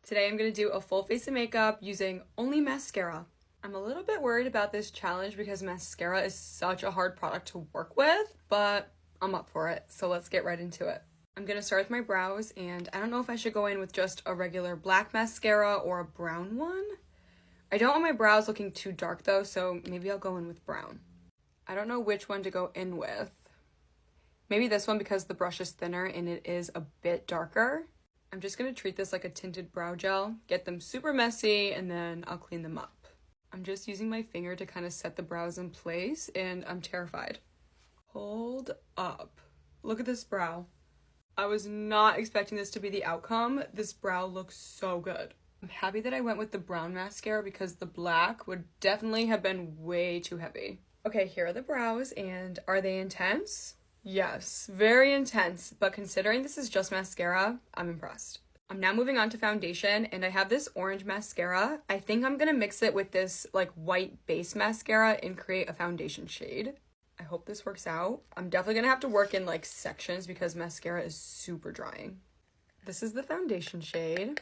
Today I'm going to do a full face of makeup using only mascara. I'm a little bit worried about this challenge because mascara is such a hard product to work with, but I'm up for it, so let's get right into it. I'm going to start with my brows, and I don't know if I should go in with just a regular black mascara or a brown one. I don't want my brows looking too dark though, so maybe I'll go in with brown. I don't know which one to go in with. Maybe this one because the brush is thinner and it is a bit darker. I'm just going to treat this like a tinted brow gel, get them super messy, and then I'll clean them up. I'm just using my finger to kind of set the brows in place, and I'm terrified. Hold up. Look at this brow. I was not expecting this to be the outcome. This brow looks so good. I'm happy that I went with the brown mascara because the black would definitely have been way too heavy. Okay, here are the brows, and are they intense? Yes, very intense, but considering this is just mascara, I'm impressed. I'm now moving on to foundation, and I have this orange mascara. I think I'm gonna mix it with this like white base mascara and create a foundation shade. I hope this works out. I'm definitely gonna have to work in like sections because mascara is super drying. This is the foundation shade.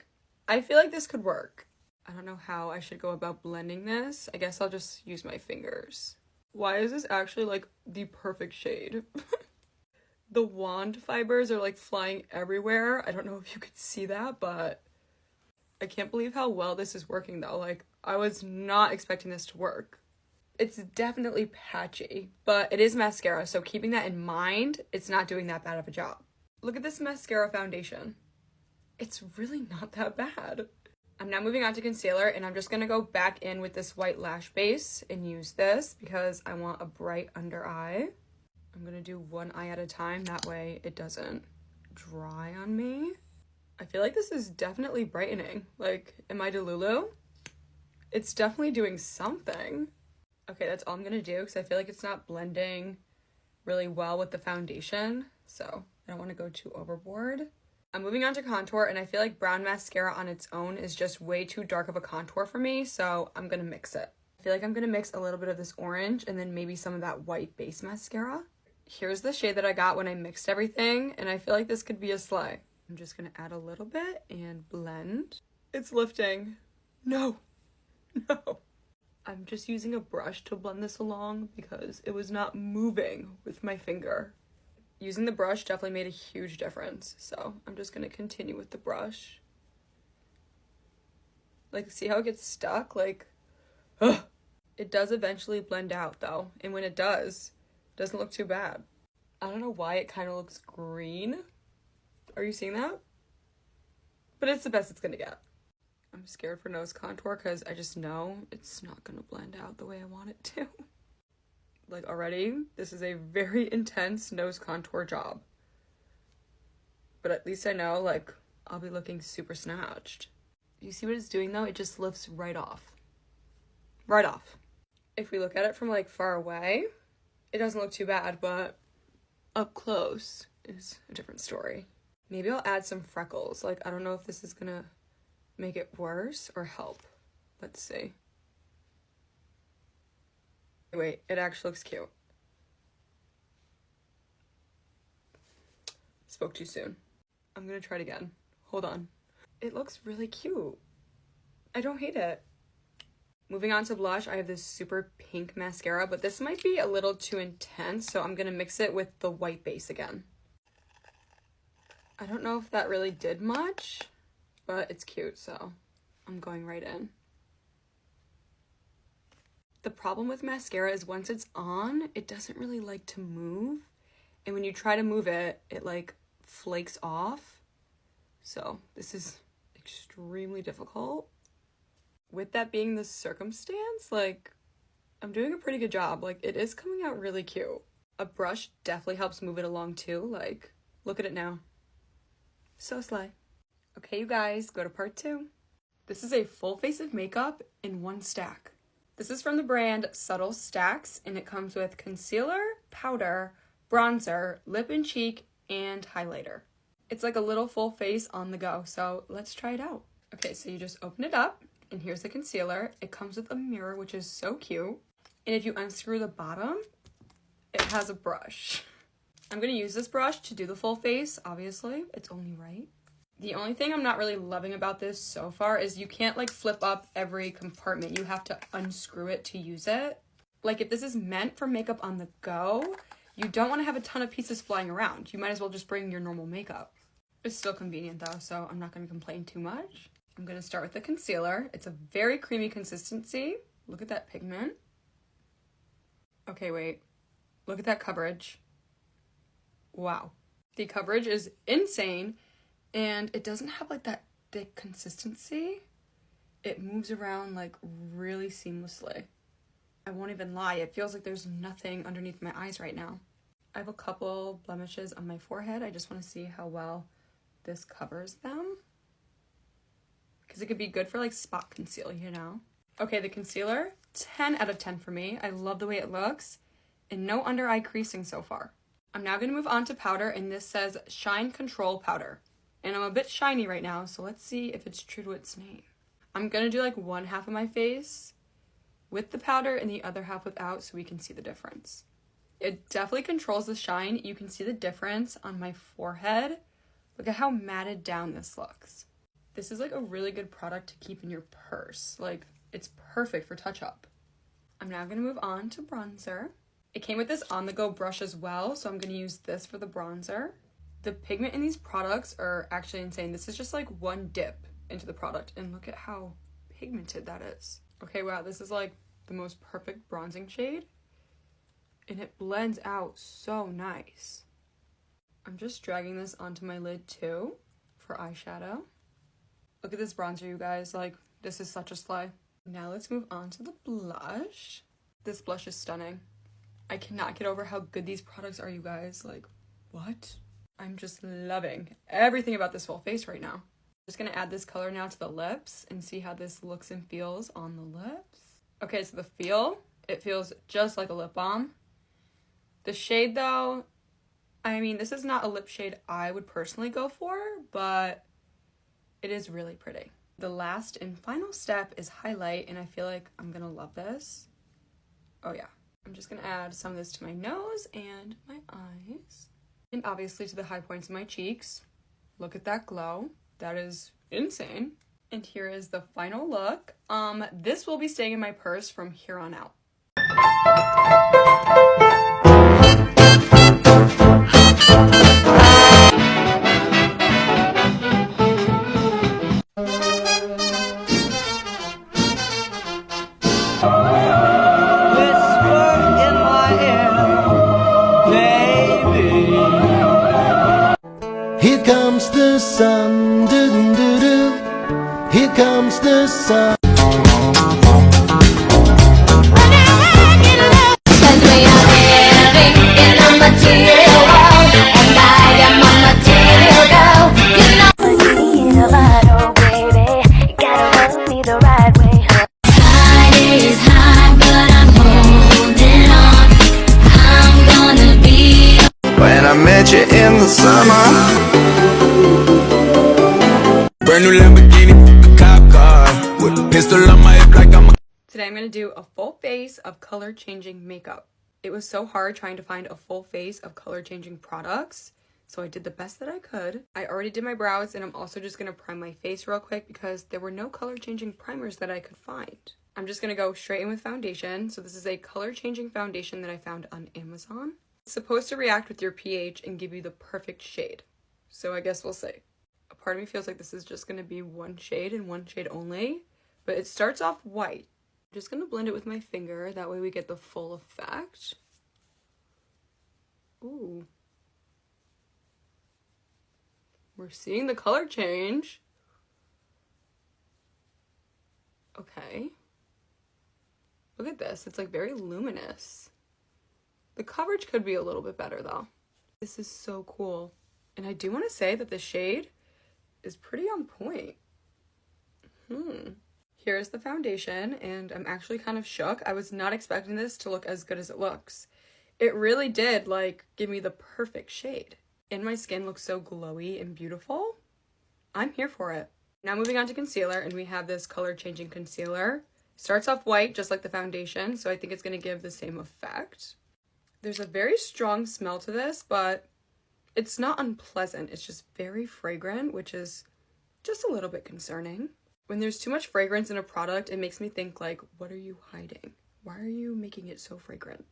I feel like this could work. I don't know how I should go about blending this. I guess I'll just use my fingers. Why is this actually like the perfect shade? The wand fibers are like flying everywhere. I don't know if you could see that, but I can't believe how well this is working though. Like, I was not expecting this to work. It's definitely patchy, but it is mascara, so keeping that in mind, it's not doing that bad of a job. Look at this mascara foundation. It's really not that bad. I'm now moving on to concealer, and I'm just gonna go back in with this white lash base and use this because I want a bright under eye. I'm gonna do one eye at a time, that way it doesn't dry on me. I feel like this is definitely brightening. Like, am I Delulu? It's definitely doing something. Okay, that's all I'm gonna do because I feel like it's not blending really well with the foundation, so I don't want to go too overboard. I'm moving on to contour, and I feel like brown mascara on its own is just way too dark of a contour for me, so I'm gonna mix it. I feel like I'm gonna mix a little bit of this orange and then maybe some of that white base mascara. Here's the shade that I got when I mixed everything, and I feel like this could be a slay. I'm just gonna add a little bit and blend. It's lifting. No. No. I'm just using a brush to blend this along because it was not moving with my finger. Using the brush definitely made a huge difference, so I'm just gonna continue with the brush. Like, see how it gets stuck? Like, ugh. It does eventually blend out though, and when it does, it doesn't look too bad. I don't know why it kind of looks green. Are you seeing that? But it's the best it's gonna get. I'm scared for nose contour because I just know it's not gonna blend out the way I want it to. Like, already, this is a very intense nose contour job. But at least I know, like, I'll be looking super snatched. You see what it's doing though? It just lifts right off. Right off. If we look at it from like far away, it doesn't look too bad, but up close is a different story. Maybe I'll add some freckles. Like, I don't know if this is gonna make it worse or help. Let's see. Wait, it actually looks cute. Spoke too soon. I'm gonna try it again. Hold on. It looks really cute. I don't hate it. Moving on to blush, I have this super pink mascara, but this might be a little too intense, so I'm gonna mix it with the white base again. I don't know if that really did much, but it's cute, so I'm going right in. The problem with mascara is once it's on, it doesn't really like to move. And when you try to move it, it like flakes off. So this is extremely difficult. With that being the circumstance, like, I'm doing a pretty good job. Like, it is coming out really cute. A brush definitely helps move it along too. Like, look at it now. So slay. Okay, you guys, go to part 2. This is a full face of makeup in one stack. This is from the brand Subtle Stacks, and it comes with concealer, powder, bronzer, lip and cheek, and highlighter. It's like a little full face on the go, so let's try it out. Okay, so you just open it up, and here's the concealer. It comes with a mirror, which is so cute. And if you unscrew the bottom, it has a brush. I'm gonna use this brush to do the full face, obviously. It's only right. The only thing I'm not really loving about this so far is you can't like flip up every compartment. You have to unscrew it to use it. Like if this is meant for makeup on the go, you don't want to have a ton of pieces flying around. You might as well just bring your normal makeup. It's still convenient though, so I'm not going to complain too much. I'm going to start with the concealer. It's a very creamy consistency. Look at that pigment. Okay, wait. Look at that coverage. Wow. The coverage is insane. And it doesn't have like that thick consistency. It moves around like really seamlessly. I won't even lie, it feels like there's nothing underneath my eyes right now. I have a couple blemishes on my forehead. I just want to see how well this covers them. Because it could be good for like spot conceal, you know? Okay, the concealer, 10 out of 10 for me. I love the way it looks. And no under eye creasing so far. I'm now going to move on to powder, and this says Shine Control Powder. And I'm a bit shiny right now, so let's see if it's true to its name. I'm gonna do like one half of my face with the powder and the other half without so we can see the difference. It definitely controls the shine. You can see the difference on my forehead. Look at how matted down this looks. This is like a really good product to keep in your purse. Like, it's perfect for touch-up. I'm now gonna move on to bronzer. It came with this on-the-go brush as well, so I'm gonna use this for the bronzer. The pigment in these products are actually insane. This is just like one dip into the product, and look at how pigmented that is. Okay, wow, this is like the most perfect bronzing shade, and it blends out so nice. I'm just dragging this onto my lid too for eyeshadow. Look at this bronzer, you guys. Like, this is such a slay. Now let's move on to the blush. This blush is stunning. I cannot get over how good these products are, you guys. Like, what? I'm just loving everything about this whole face right now. I'm just gonna add this color now to the lips and see how this looks and feels on the lips. Okay, so the feel, it feels just like a lip balm. The shade though, I mean, this is not a lip shade I would personally go for, but it is really pretty. The last and final step is highlight, and I feel like I'm gonna love this. Oh yeah. I'm just gonna add some of this to my nose and my eyes. And obviously to the high points of my cheeks. Look at that glow. That is insane. And here is the final look. This will be staying in my purse from here on out. Here comes the sun, doo-doo-doo. Here comes the sun. Cause we are living in a material world, and I am a material girl. You know, in a bottle, baby. You gotta rub me the right way. Tide is high, but I'm holding on. I'm gonna be. When I met you in the summer. Brand new Lamborghini, a cop car with a pistol on my hip like I'm a. Today I'm going to do a full face of color changing makeup. It was so hard trying to find a full face of color changing products, so I did the best that I could. I already did my brows, and I'm also just going to prime my face real quick because there were no color changing primers that I could find. I'm just going to go straight in with foundation. So this is a color changing foundation that I found on Amazon. It's supposed to react with your pH and give you the perfect shade. So I guess we'll see. A part of me feels like this is just going to be one shade and one shade only, but it starts off white. I'm just going to blend it with my finger, that way we get the full effect. Ooh. We're seeing the color change. Okay. Look at this, it's like very luminous. The coverage could be a little bit better though. This is so cool. And I do want to say that the shade is pretty on point. Here's the foundation, and I'm actually kind of shook. I was not expecting this to look as good as it looks. It really did, like, give me the perfect shade. And my skin looks so glowy and beautiful. I'm here for it. Now moving on to concealer, and we have this color changing concealer. Starts off white, just like the foundation, so I think it's going to give the same effect. There's a very strong smell to this, but It's not unpleasant, it's just very fragrant, which is just a little bit concerning. When there's too much fragrance in a product, it makes me think like, what are you hiding? Why are you making it so fragrant?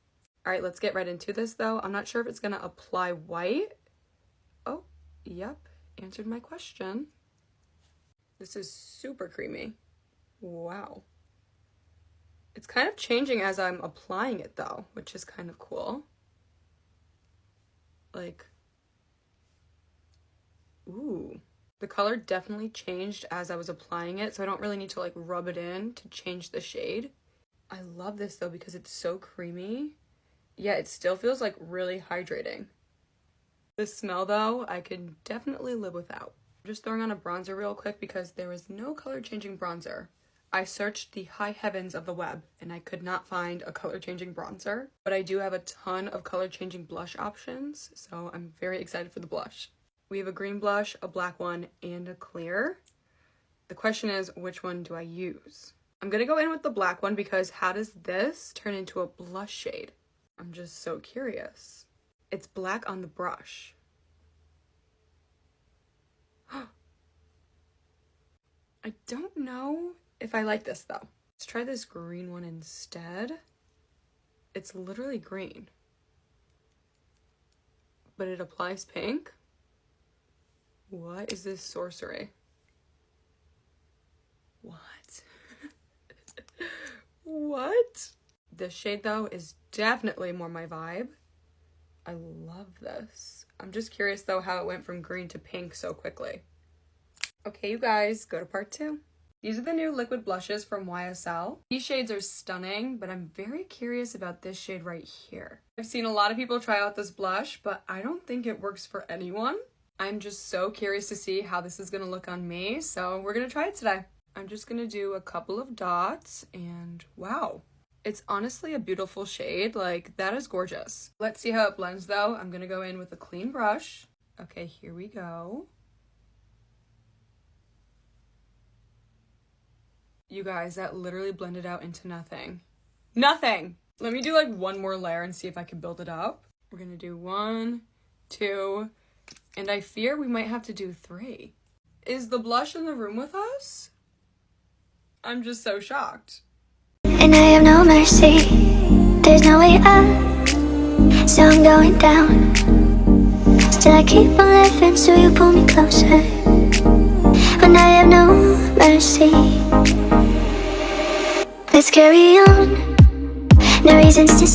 All right, let's get right into this though. I'm not sure if it's gonna apply white. Oh, yep, answered my question. This is super creamy. Wow. It's kind of changing as I'm applying it though, which is kind of cool. Like, ooh. The color definitely changed as I was applying it, so I don't really need to like rub it in to change the shade. I love this though because it's so creamy. Yeah, it still feels like really hydrating. The smell though, I can definitely live without. I'm just throwing on a bronzer real quick because there was no color changing bronzer. I searched the high heavens of the web and I could not find a color changing bronzer, but I do have a ton of color changing blush options, so I'm very excited for the blush. We have a green blush, a black one, and a clear. The question is, which one do I use? I'm gonna go in with the black one because how does this turn into a blush shade? I'm just so curious. It's black on the brush. I don't know if I like this though. Let's try this green one instead. It's literally green, but it applies pink. What is this sorcery? What? What? This shade though is definitely more my vibe. I love this. I'm just curious though how it went from green to pink so quickly. Okay, you guys, go to part 2. These are the new liquid blushes from YSL. These shades are stunning, but I'm very curious about this shade right here. I've seen a lot of people try out this blush, but I don't think it works for anyone. I'm just so curious to see how this is gonna look on me, so we're gonna try it today. I'm just gonna do a couple of dots, and wow. It's honestly a beautiful shade, like that is gorgeous. Let's see how it blends though. I'm gonna go in with a clean brush. Okay, here we go. You guys, that literally blended out into nothing. Nothing! Let me do like one more layer and see if I can build it up. We're gonna do 1, 2, and I fear we might have to do 3. Is the blush in the room with us? I'm just so shocked. And I have no mercy. There's no way up, so I'm going down. Still I keep on living, so you pull me closer. When I have no mercy. Let's carry on. No reasons to